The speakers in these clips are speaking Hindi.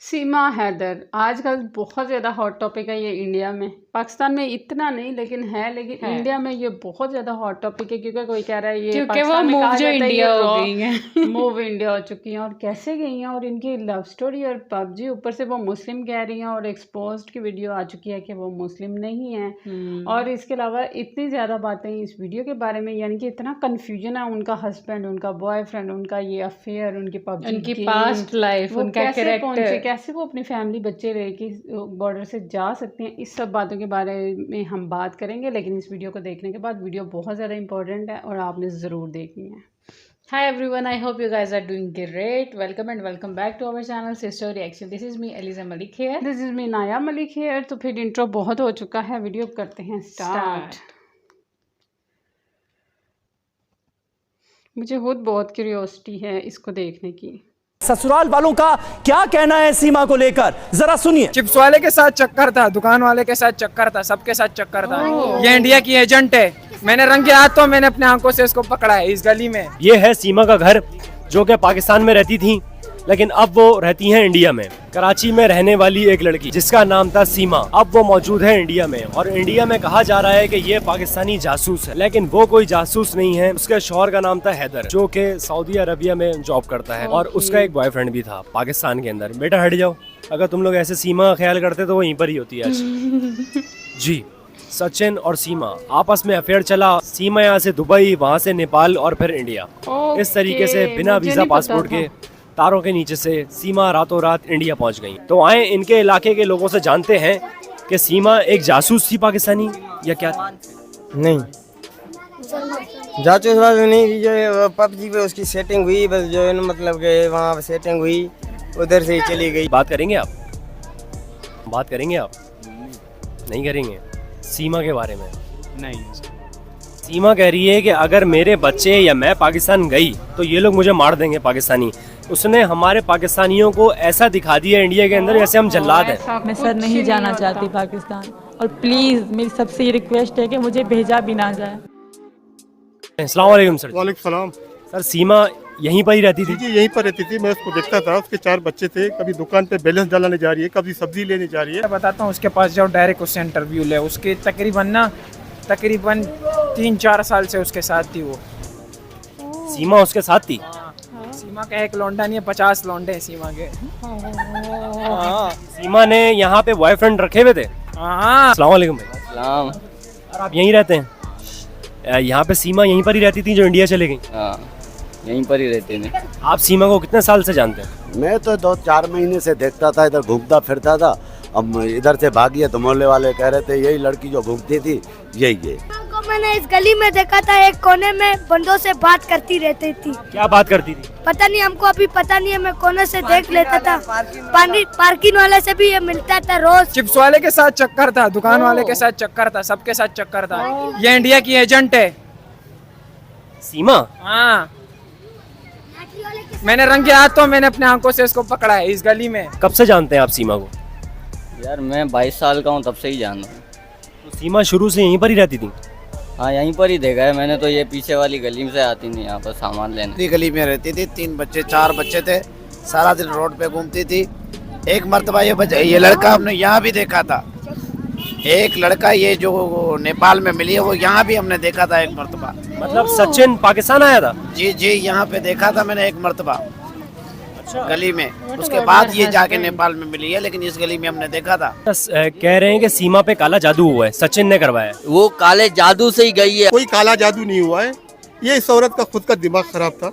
सीमा हैदर आजकल बहुत ज़्यादा हॉट टॉपिक है ये इंडिया में। पाकिस्तान में इतना नहीं लेकिन लेकिन इंडिया में ये बहुत ज़्यादा हॉट टॉपिक है क्योंकि कोई कह रहा है ये पाकिस्तान में कहा जाता है ये हो गई है मूव इंडिया हो चुकी हैं और कैसे गई हैं और इनकी लव स्टोरी और पबजी ऊपर से वो मुस्लिम कह रही हैं और एक्सपोज्ड की वीडियो आ चुकी है कि वो मुस्लिम नहीं है। और इसके अलावा इतनी ज़्यादा बातें इस वीडियो के बारे में, यानी कि इतना कन्फ्यूजन है उनका हस्बैंड, उनका बॉयफ्रेंड, उनका ये अफेयर, उनकी पबजी, उनकी पास्ट लाइफ, उनका कैरेक्टर, कैसे वो अपनी फैमिली बच्चे लेके बॉर्डर से जा सकते हैं, इस सब बातों के बारे में हम बात करेंगे। लेकिन इस वीडियो को देखने के बाद वीडियो बहुत ज़्यादा इंपॉर्टेंट है और आपने ज़रूर देखनी है। Hi everyone, I hope you guys are doing great. Welcome back to our channel Sister Reaction. This is me Eliza Malik here. This is me Naya Malik here. तो फिर इंट्रो बहुत हो चुका है, वीडियो करते हैं स्टार्ट। मुझे खुद बहुत क्यूरियोसिटी है इसको देखने की। ससुराल वालों का क्या कहना है सीमा को लेकर, जरा सुनिए। चिप्स वाले के साथ चक्कर था, दुकान वाले के साथ चक्कर था, सबके साथ चक्कर था। ये इंडिया की एजेंट है। मैंने रंगे हाथों मैंने अपने आंखों से इसको पकड़ा है इस गली में। ये है सीमा का घर, जो कि पाकिस्तान में रहती थी लेकिन अब वो रहती हैं इंडिया में। कराची में रहने वाली एक लड़की जिसका नाम था सीमा, अब वो मौजूद है इंडिया में। और इंडिया में कहा जा रहा है कि ये पाकिस्तानी जासूस है, लेकिन वो कोई जासूस नहीं है। उसके शौहर का नाम था हैदर, जो कि सऊदी अरबिया में जॉब करता है और उसका एक बॉयफ्रेंड भी था पाकिस्तान के अंदर। बेटा हट जाओ, अगर तुम लोग ऐसे सीमा का ख्याल करते तो वो यहीं पर ही होती है आज। जी, सचिन और सीमा आपस में अफेयर चला। सीमा यहाँ से दुबई, वहाँ से नेपाल और फिर इंडिया। इस तरीके से बिना वीजा पासपोर्ट के तारों के नीचे से सीमा रातों रात इंडिया पहुंच गई। तो आए इनके इलाके के लोगों से जानते हैं कि सीमा एक जासूस थी पाकिस्तानी या क्या? नहीं, जासूस वाली नहीं थी। जो पबजी पे उसकी सेटिंग हुई, बस जो है ना, मतलब कि वहाँ सेटिंग हुई, उधर से ही चली गई। बात करेंगे आप? बात करेंगे आप? नहीं करेंगे सीमा के बारे में? नहीं। सीमा कह रही है कि अगर मेरे बच्चे या मैं पाकिस्तान गई तो ये लोग मुझे मार देंगे पाकिस्तानी। उसने हमारे पाकिस्तानियों को ऐसा दिखा दिया इंडिया के अंदर जैसे हम जल्लाद हैं। मैं सर नहीं जाना चाहती पाकिस्तान, और प्लीज़ मेरी सबसे रिक्वेस्ट है कि मुझे भेजा भी ना जाए। अस्सलाम वालेकुम सर। वालेकुम सलाम। सर सीमा यहीं पर ही रहती थी? जी यहीं पर रहती थी, मैं उसको देखता था। उसके 4 बच्चे थे, कभी दुकान पे बैलेंस डालने जा रही है, कभी सब्जी लेने जा रही है। मैं बताता हूँ, उसके पास जाओ, डायरेक्ट उससे इंटरव्यू ले। उसके तकरीबन 3-4 साल से उसके साथ थी वो। सीमा उसके साथ थी? सीमा का एक लौंडा नहीं है, 50 लौंडे हैं सीमा के। सीमा ने यहाँ पे बॉयफ्रेंड रखे हुए थे? अस्सलाम वालेकुम भाई। सलाम। और आप यहीं रहते हैं? यहाँ पे सीमा यहीं पर ही रहती थी जो इंडिया चले गई? यहीं पर ही रहते हैं। आप सीमा को कितने साल से जानते हैं? मैं तो 2-4 महीने से देखता था, इधर घूमता फिरता था। अब इधर से भागी है तो मोहल्ले वाले कह रहे थे यही लड़की जो घूमती थी यही है। मैंने इस गली में देखा था, एक कोने में बंदों से बात करती रहती थी। क्या बात करती थी? पता नहीं, हमको अभी पता नहीं है। मैं कोने से देख लेता था। पार्किंग वाले से भी ये मिलता था रोज। चिप्स वाले के साथ चक्कर था, दुकान वाले के साथ चक्कर था, सबके साथ चक्कर था। ये इंडिया की एजेंट है सीमा। हाँ, मैंने रंगे हाथों मैंने अपने आंखों से इसको पकड़ा है इस गली में। कब से जानते हैं आप सीमा को? यार मैं 22 साल का हूँ, तब से ही जान रहा हूँ। तो सीमा शुरू से यहीं पर ही रहती थी? हाँ, यहीं पर ही देखा है मैंने तो। ये पीछे वाली गली में से आती नहीं यहाँ पर सामान लेने। गली में रहती थी, 4 बच्चे थे, सारा दिन रोड पे घूमती थी। एक मर्तबा ये लड़का हमने यहाँ भी देखा था। एक लड़का ये जो नेपाल में मिली है वो यहाँ भी हमने देखा था एक मर्तबा। मतलब सचिन पाकिस्तान आया था? जी यहाँ पे देखा था मैंने एक मर्तबा गली में। उसके बाद ये जाके नेपाल में मिली है, लेकिन इस गली में हमने देखा था। कह रहे हैं कि सीमा पे काला जादू हुआ है, सचिन ने करवाया। वो काले जादू से ही गई है। कोई काला जादू नहीं हुआ है, ये इस औरत का खुद का दिमाग खराब था।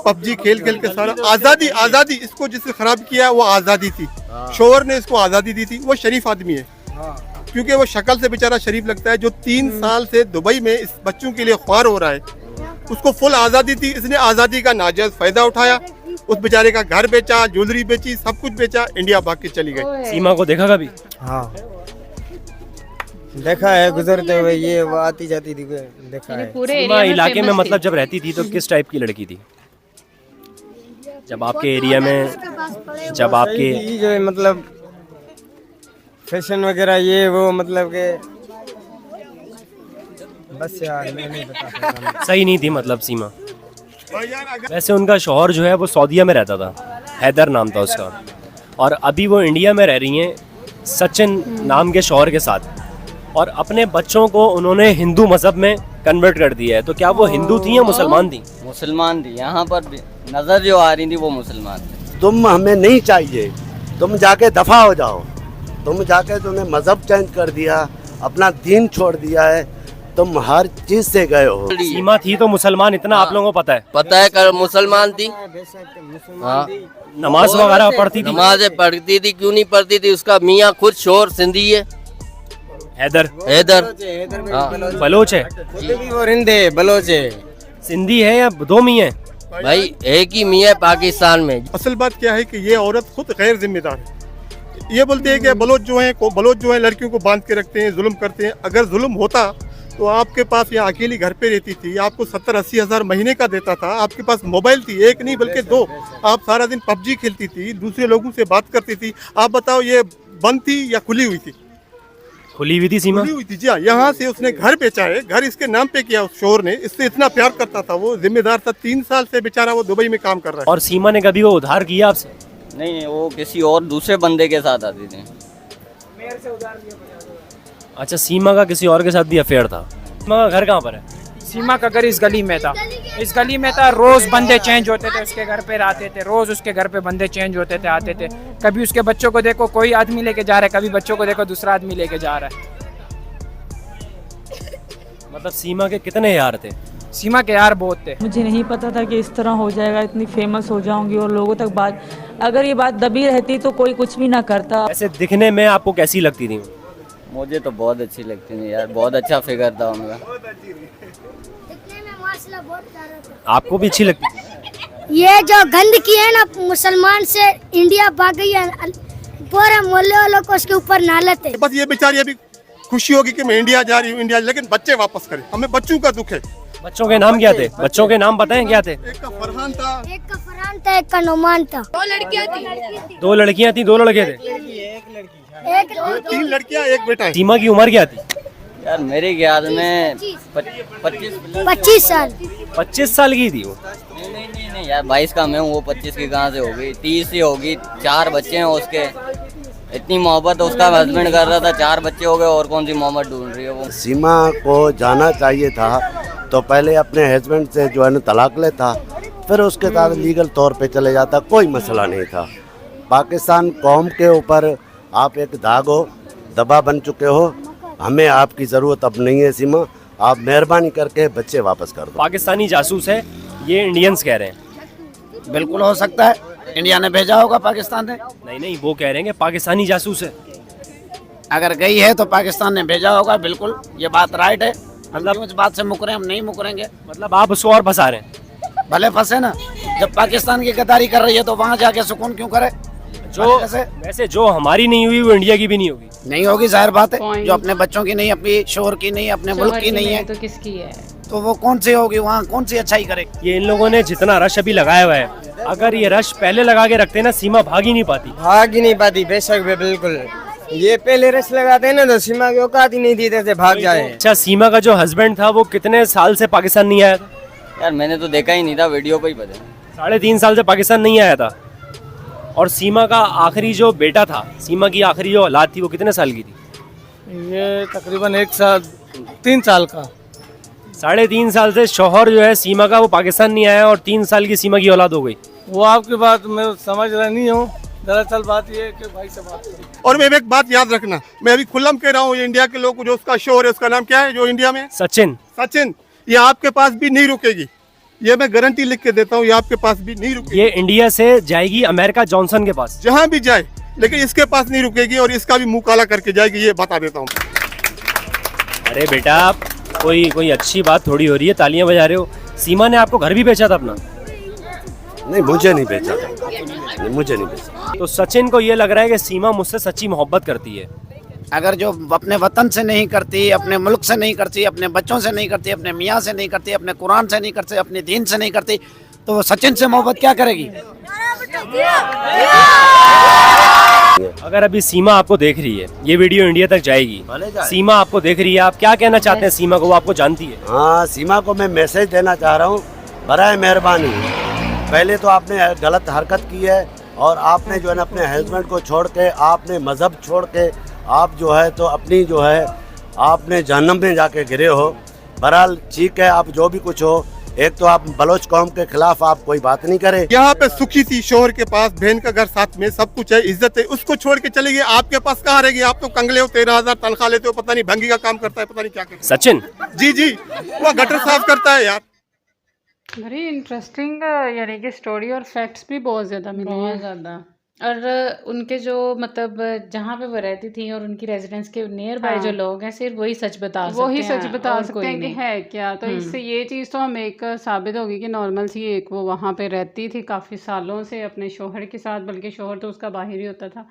पबजी खेल खेल के सारा आजादी इसको जिसने खराब किया वो आजादी थी। शोहर ने इसको आजादी दी थी। वो शरीफ आदमी है, क्योंकि वो शक्ल से बेचारा शरीफ लगता है। जो 3 साल से दुबई में इस बच्चों के लिए ख्वार हो रहा है, उसको फुल आजादी थी। इसने आजादी का नाजायज फायदा उठाया, उस बेचारे का घर बेचा, ज्वेलरी बेची, सब कुछ बेचा, इंडिया भाग के चली गई। सीमा को देखा कभी? हाँ देखा है, गुजरते हुए ये वो आती जाती थी, देखा है। सीमा इलाके में मतलब जब रहती थी तो किस टाइप की लड़की थी? जब आपके एरिया में, जब आपके जो मतलब फैशन वगैरह ये वो, मतलब के बस यार मैं नहीं बता सकता। सही नहीं थी मतलब सीमा। वैसे उनका शौहर जो है वो सऊदीया में रहता था, हैदर नाम था उसका। और अभी वो इंडिया में रह रही हैं सचिन नाम के शौहर के साथ, और अपने बच्चों को उन्होंने हिंदू मजहब में कन्वर्ट कर दिया है। तो क्या वो हिंदू थी या मुसलमान थी? मुसलमान थी, यहाँ पर नजर जो आ रही थी वो मुसलमान थी। तुम हमें नहीं चाहिए, तुम जाके दफा हो जाओ। तुम जाके तुमने मजहब चेंज कर दिया, अपना दीन छोड़ दिया है, तुम हर चीज से गए हो। सीमा थी तो मुसलमान, इतना आप लोगों को पता है? पता है कर मुसलमान थी, हाँ नमाज वगैरह पढ़ती थी? नमाजें पढ़ती थी, क्यों नहीं पढ़ती थी? उसका मियाँ खुद शोर सिंधी है, हैदर बलोच है, वो रिंदे बलोच है। सिंधी है या दो मियाँ? भाई एक ही मियाँ पाकिस्तान में। असल बात क्या है कि ये औरत खुद गैर जिम्मेदार है। ये बोलते हैं कि बलोच जो है लड़कियों को बांध के रखते हैं, जुल्म करते हैं। अगर जुल्म होता तो आपके पास यहाँ अकेली घर पे रहती थी, आपको 70-80 हज़ार महीने का देता था, आपके पास मोबाइल थी, एक नहीं बल्कि दो, आप सारा दिन पबजी खेलती थी, दूसरे लोगों से बात करती थी। आप बताओ ये बंद थी या खुली हुई थी? खुली हुई थी सीमा? खुली हुई थी जी हाँ। यहाँ से उसने घर बेचा है, घर इसके नाम पे किया उस शोर ने, इससे इतना प्यार करता था, वो जिम्मेदार था। 3 साल से बेचारा वो दुबई में काम कर रहा है। और सीमा ने कभी वो उधार किया आपसे? नहीं, वो किसी और दूसरे बंदे के साथ आती थी। अच्छा, सीमा का किसी और के साथ भी अफेयर था। सीमा का घर कहाँ पर है? सीमा का घर इस गली में था, इस गली में था। रोज बंदे चेंज होते थे, उसके घर पे आते थे, रोज उसके घर पे बंदे चेंज होते थे, आते थे। कभी उसके बच्चों को देखो कोई आदमी लेके जा रहा है, कभी बच्चों को देखो दूसरा आदमी लेके जा रहा है। मतलब सीमा के कितने यार थे? सीमा के यार बहुत थे। मुझे नहीं पता था कि इस तरह हो जाएगा, इतनी फेमस हो जाऊंगी और लोगों तक बात, अगर ये बात दबी रहती तो कोई कुछ भी ना करता। ऐसे दिखने में आपको कैसी लगती थी? मुझे तो बहुत अच्छी लगती थी यार, बहुत अच्छा फिगर था उनका। आपको भी अच्छी लगती थी? ये जो गंदगी है ना, मुसलमान से इंडिया भाग गई है, पूरे मोहल्ले वालों को उसके ऊपर नालत है। बस ये बेचारी अभी खुशी होगी कि मैं इंडिया जा रही हूँ, इंडिया, लेकिन बच्चे वापस करें। हमें बच्चों का दुख है। बच्चों के नाम क्या थे? बच्चों के नाम बताएं क्या थे? एक का फरहान था, एक का फरहान था, एक का नुमान था। 2 लड़कियां थी, 2 लड़के थे? 3 लड़कियां, एक बेटा है। सीमा की उम्र क्या थी? यार मेरे ख्याल में 25 साल। 25 साल की थी वो? नहीं यार, 22 का मैं हूँ, वो 25 की कहाँ से होगी? 30 ही होगी। 4 बच्चे हैं उसके, इतनी मोहब्बत उसका हस्बैंड कर रहा था, 4 बच्चे हो गए, और कौन सी मोहब्बत ढूंढ रही है वो? सीमा को जाना चाहिए था तो पहले अपने हस्बैंड से जो है ना तलाक लेता, फिर उसके साथ लीगल तौर पे चले जाता, कोई मसला नहीं था। पाकिस्तान कौम के ऊपर आप एक दाग हो, दबा बन चुके हो। हमें आपकी ज़रूरत अब नहीं है सीमा, आप मेहरबानी करके बच्चे वापस कर दो। पाकिस्तानी जासूस है ये इंडियंस कह रहे हैं। बिल्कुल हो सकता है, इंडिया ने भेजा होगा पाकिस्तान ने। नहीं, वो कह रहे हैं कि पाकिस्तानी जासूस है। अगर गई है तो पाकिस्तान ने भेजा होगा, बिल्कुल ये बात राइट है। मतलब इस बात से मुकरे हम नहीं मुकरेंगे। मतलब आप उसको और फंसा रहे हैं? भले फंसे ना, जब पाकिस्तान की गद्दारी कर रही है तो वहाँ जाके सुकून क्यों करे? वैसे जो हमारी नहीं हुई वो इंडिया की भी नहीं होगी। नहीं होगी, जाहिर बात है। जो अपने बच्चों की नहीं, अपनी शोहर की नहीं, अपने मुल्क की नहीं है तो किसकी है? तो वो कौन सी होगी? वहाँ कौन सी अच्छाई करे? ये इन लोगों ने जितना रश अभी लगाया हुआ है, अगर ये रश पहले लगा के रखते ना, सीमा भाग ही नहीं पाती। भाग ही नहीं पाती, बेशक बिल्कुल। ये पहले रश लगाते हैं ना तो सीमा की औकात ही नहीं थी जैसे भाग जाए। अच्छा, सीमा का जो हस्बैंड था वो कितने साल से पाकिस्तान नहीं आया था? यार मैंने तो देखा ही नहीं था, वीडियो पे ही पता। 3.5 साल से पाकिस्तान नहीं आया था। और सीमा का आखिरी जो बेटा था, सीमा की आखिरी जो औलाद थी, वो कितने साल की थी? ये तकरीबन 1 साल 3 साल का। 3.5 साल से शौहर जो है सीमा का वो पाकिस्तान नहीं आया, और 3 साल की सीमा की औलाद हो गई। वो आपकी बात मैं समझ रहा नहीं हूँ, दरअसल बात ये है कि भाई से बात करो। और मैं एक बात याद रखना, मैं अभी खुल्लम कह रहा हूँ, ये इंडिया के लोग, जो उसका शोर है, उसका नाम क्या है जो इंडिया में? सचिन। ये आपके पास भी नहीं रुकेगी, ये मैं गारंटी लिख के देता हूँ, ये आपके पास भी नहीं रुकेगी। ये इंडिया से जाएगी अमेरिका जॉनसन के पास, जहाँ भी जाए, लेकिन इसके पास नहीं रुकेगी, और इसका भी मुंह काला करके जाएगी, ये बता देता हूँ। अरे बेटा, कोई अच्छी बात थोड़ी हो रही है, तालियां बजा रहे हो। सीमा ने आपको घर भी बेचा था अपना? नहीं, मुझे नहीं बेचा था, नहीं, मुझे नहीं बेचा। तो सचिन को ये लग रहा है कि सीमा मुझसे सच्ची मोहब्बत करती है। अगर जो अपने वतन से नहीं करती, अपने मुल्क से नहीं करती, अपने बच्चों से नहीं करती, अपने मियाँ से नहीं करती, अपने कुरान से नहीं करती, अपने दीन से नहीं करती, तो वो सचिन से मोहब्बत क्या करेगी? अगर अभी सीमा आपको देख रही है, ये वीडियो इंडिया तक जाएगी, सीमा आपको देख रही है, आप क्या कहना चाहते हैं सीमा को? वो आपको जानती है। हाँ, सीमा को मैं मैसेज देना चाह रहा हूँ, बराए मेहरबानी, पहले तो आपने गलत हरकत की है और आपने जो है ना अपने हस्बैंड को छोड़ के, आपने मज़हब छोड़ के, आप जो है तो अपनी जो है आपने जहन्नम में जाके गिरे हो। बहरहाल ठीक है, आप जो भी कुछ हो, एक तो आप बलोच कौम के खिलाफ आप कोई बात नहीं करें। यहाँ पे सुखी थी, शोहर के पास, बहन का घर साथ में, सब कुछ है, इज्जत है, उसको छोड़ के चले गए। आपके पास कहाँ रहेगी? आप तो कंगले हो, 13,000 तनख्वाह लेते हो, पता नहीं भंगी का काम करता है, पता नहीं क्या करता है। सचिन जी वो गटर साफ करता है यार। वेरी इंटरेस्टिंग, यानी कि स्टोरी और फैक्ट्स भी बहुत ज़्यादा मिले हैं। बहुत ज़्यादा। और उनके जो मतलब जहाँ पे वो रहती थी और उनकी रेजिडेंस के नियर बाय जो लोग हैं, सिर्फ वही सच बता सकते हैं, वही सच बता और सकते कोई हैं कि नहीं। है क्या। तो इससे ये चीज़ तो हम एक साबित होगी कि नॉर्मल सी एक वो वहाँ पे रहती थी काफ़ी सालों से अपने शोहर के साथ, बल्कि शोहर तो उसका बाहर ही होता था।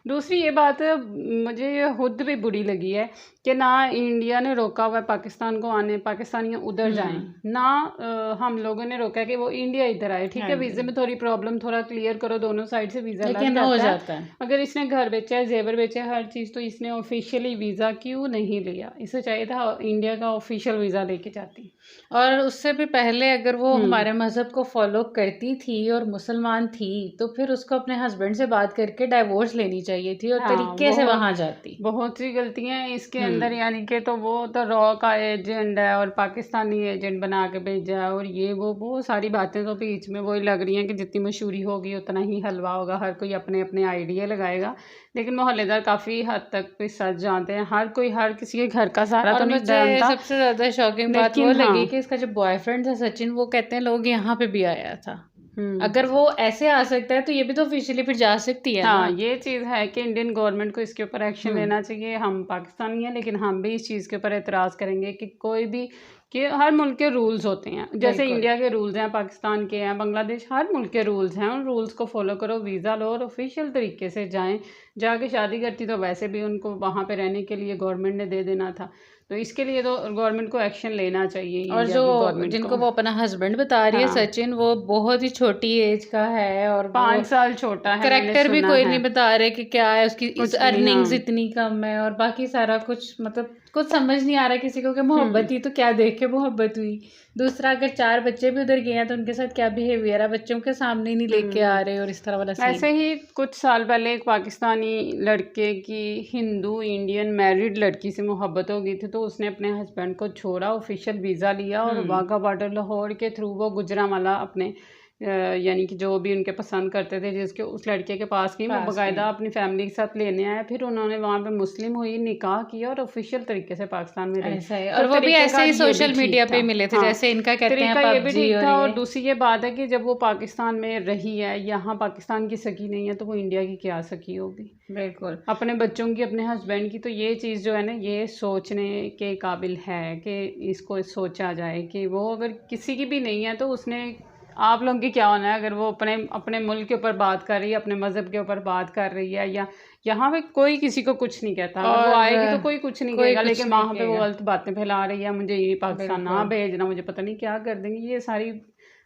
दूसरी ये बात मुझे ये खुद भी बुरी लगी है कि ना इंडिया ने रोका हुआ है पाकिस्तान को आने, पाकिस्तानियाँ उधर जाएं, ना हम लोगों ने रोका है कि वो इंडिया इधर आए। ठीक है, वीज़े में थोड़ी प्रॉब्लम, थोड़ा क्लियर करो, दोनों साइड से वीज़ा लग लेकिन हो जाता जाता है। है। अगर इसने घर बेचा है, जेवर बेचा है, हर चीज़, तो इसने ऑफिशियली वीज़ा क्यों नहीं लिया? इसे चाहिए था इंडिया का ऑफिशियल वीज़ा लेके जाती। और उससे भी पहले अगर वो हमारे मज़हब को फॉलो करती थी और मुसलमान थी, तो फिर उसको अपने हस्बैंड से बात करके डाइवोर्स लेनी चाहिए थी और हाँ, तरीके से वहाँ जाती। बहुत सी गलतियां हैं इसके अंदर, यानी कि तो वो तो रॉ का एजेंट है और पाकिस्तानी एजेंट बना के भेजा है, और ये वो बहुत सारी बातें तो बीच में वही लग रही हैं कि जितनी मशहूरी होगी उतना ही हलवा होगा, हर कोई अपने अपने आइडिया लगाएगा। लेकिन मोहल्लेदार काफ़ी हद तक भी सच जानते हैं, हर कोई हर किसी के घर का सारा और तो नहीं मुझे जानता। सबसे ज़्यादा शॉकिंग बात वो लेकिन लगी हाँ। कि इसका जो बॉयफ्रेंड था सचिन, वो कहते हैं लोग यहाँ पे भी आया था। अगर वो ऐसे आ सकता है तो ये भी तो ऑफिशियली फिर जा सकती है हाँ, ना। ये चीज़ है कि इंडियन गवर्नमेंट को इसके ऊपर एक्शन लेना चाहिए। हम पाकिस्तानी हैं, लेकिन हम भी इस चीज़ के ऊपर एतराज़ करेंगे कि कोई भी, कि हर मुल्क के रूल्स होते हैं, जैसे बिल्कुल। इंडिया के रूल्स हैं, पाकिस्तान के हैं, बांग्लादेश, हर मुल्क के रूल्स हैं। उन रूल्स को फॉलो करो, वीज़ा लो और ऑफिशियल तरीके से जाएं। जाके शादी करती तो वैसे भी उनको वहाँ पे रहने के लिए गवर्नमेंट ने दे देना था, तो इसके लिए तो गवर्नमेंट को एक्शन लेना चाहिए। और इंडिया की जो गवर्नमेंट जिनको वो अपना हस्बैंड बता रही है हाँ। सचिन, वो बहुत ही छोटी एज का है और 5 साल छोटा है, मैंने करेक्टर भी सुना कोई है। नहीं बता रहे कि क्या है उसकी, कुछ नहीं, अर्निंग्स हाँ। इतनी कम है और बाकी सारा कुछ, मतलब कुछ समझ नहीं आ रहा किसी को कि मोहब्बत ही तो क्या देख के मोहब्बत हुई। दूसरा, अगर 4 बच्चे भी उधर गए हैं तो उनके साथ क्या बिहेवियर है, बच्चों के सामने ही नहीं लेके आ रहे, और इस तरह वाला सीन। ऐसे ही कुछ साल पहले एक पाकिस्तानी लड़के की हिंदू इंडियन मैरिड लड़की से मोहब्बत हो गई थी, तो उसने अपने हस्बैंड को छोड़ा, ऑफिशियल वीज़ा लिया और वाघा बॉर्डर लाहौर के थ्रू वो गुजरांवाला अपने यानी कि जो भी उनके पसंद करते थे जिसके, उस लड़के के पास गई, वो बाकायदा अपनी फैमिली के साथ लेने आया। फिर उन्होंने वहाँ पे मुस्लिम हुई, निकाह किया और ऑफिशियल तरीके से पाकिस्तान में रही। ऐसा है, तो और वो भी तरीक़ेकार ऐसे ही ये भी सोशल ठीक मीडिया पे था। मिले थे, हाँ, जैसे इनका कहते हैं तरीका ये भी पबजी ठीक था। और ये। दूसरी ये बात है कि जब वो पाकिस्तान में रही है, यहाँ पाकिस्तान की सगी नहीं है, तो वो इंडिया की क्या सगी होगी? बिल्कुल। अपने बच्चों की, अपने हस्बैंड की। तो ये चीज़ जो है ना, ये सोचने के काबिल है कि इसको सोचा जाए कि वो अगर किसी की भी नहीं है तो उसने, आप लोगों की क्या होना है अगर वो अपने अपने मुल्क के ऊपर बात कर रही है, अपने मज़हब के ऊपर बात कर रही है, या यहाँ पे कोई किसी को कुछ नहीं कहता। अगर वो आएगी तो कोई कुछ नहीं कहेगा, लेकिन वहाँ पे वो गलत बातें फैला रही है, मुझे ये पाकिस्तान ना भेजना, मुझे पता नहीं क्या कर देंगे। ये सारी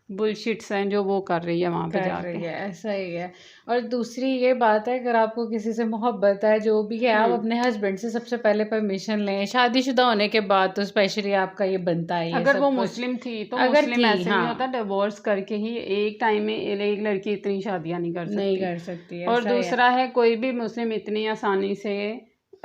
बुलशिट्स हैं जो वो कर रही है वहाँ पे जाके। ऐसा ही है। और दूसरी ये बात है, अगर आपको किसी से मोहब्बत है, जो भी है, आप अपने हस्बैंड से सबसे पहले परमिशन लें। शादीशुदा होने के बाद तो स्पेशली आपका ये बनता है। अगर वो मुस्लिम थी तो अगर मुस्लिम ऐसे हाँ। नहीं होता, डिवोर्स करके ही एक टाइम में एक लड़की इतनी शादियां नहीं कर सकती। और दूसरा है, कोई भी मुस्लिम इतनी आसानी से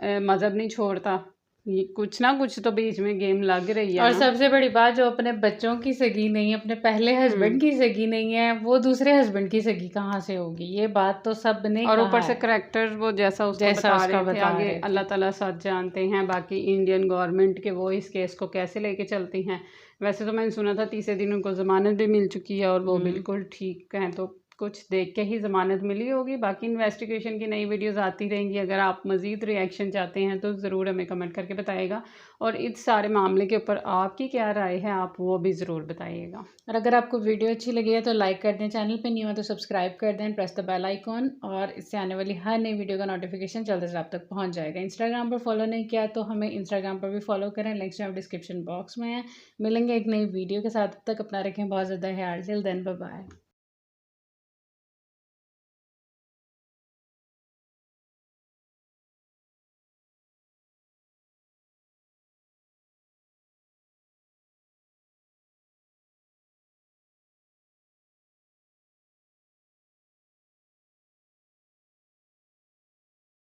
मज़हब नहीं छोड़ता, ये कुछ ना कुछ तो बीच में गेम लग रही है। और सबसे बड़ी बात, जो अपने बच्चों की सगी नहीं, अपने पहले हस्बैंड की सगी नहीं है, वो दूसरे हस्बैंड की सगी कहाँ से होगी? ये बात तो सब ने और ऊपर से करैक्टर वो जैसा उसको बता रहे थे, आगे रहे थे। अल्लाह ताला सच जानते हैं। बाकी इंडियन गवर्नमेंट के वो इस केस को कैसे लेके चलती हैं। वैसे तो मैंने सुना था 30 दिन उनको ज़मानत भी मिल चुकी है और वो बिल्कुल ठीक हैं, तो कुछ देख के ही ज़मानत मिली होगी। बाकी इन्वेस्टिगेशन की नई वीडियोस आती रहेंगी। अगर आप मज़ीद रिएक्शन चाहते हैं तो ज़रूर हमें कमेंट करके बताइएगा, और इस सारे मामले के ऊपर आपकी क्या राय है, आप वो भी ज़रूर बताइएगा। और अगर आपको वीडियो अच्छी लगी है तो लाइक कर दें, चैनल पे नहीं हो तो सब्सक्राइब कर दें, प्रेस द बेल आइकॉन, और इससे आने वाली हर नई वीडियो का नोटिफिकेशन जल्द से आप तक पहुँच जाएगा। इंस्टाग्राम पर फॉलो नहीं किया तो हमें इंस्टाग्राम पर भी फॉलो करें, लिंक्स डिस्क्रिप्शन बॉक्स में है। मिलेंगे एक नई वीडियो के साथ, तब तक अपना रखें बहुत ज़्यादा ख्याल। Till then, bye bye.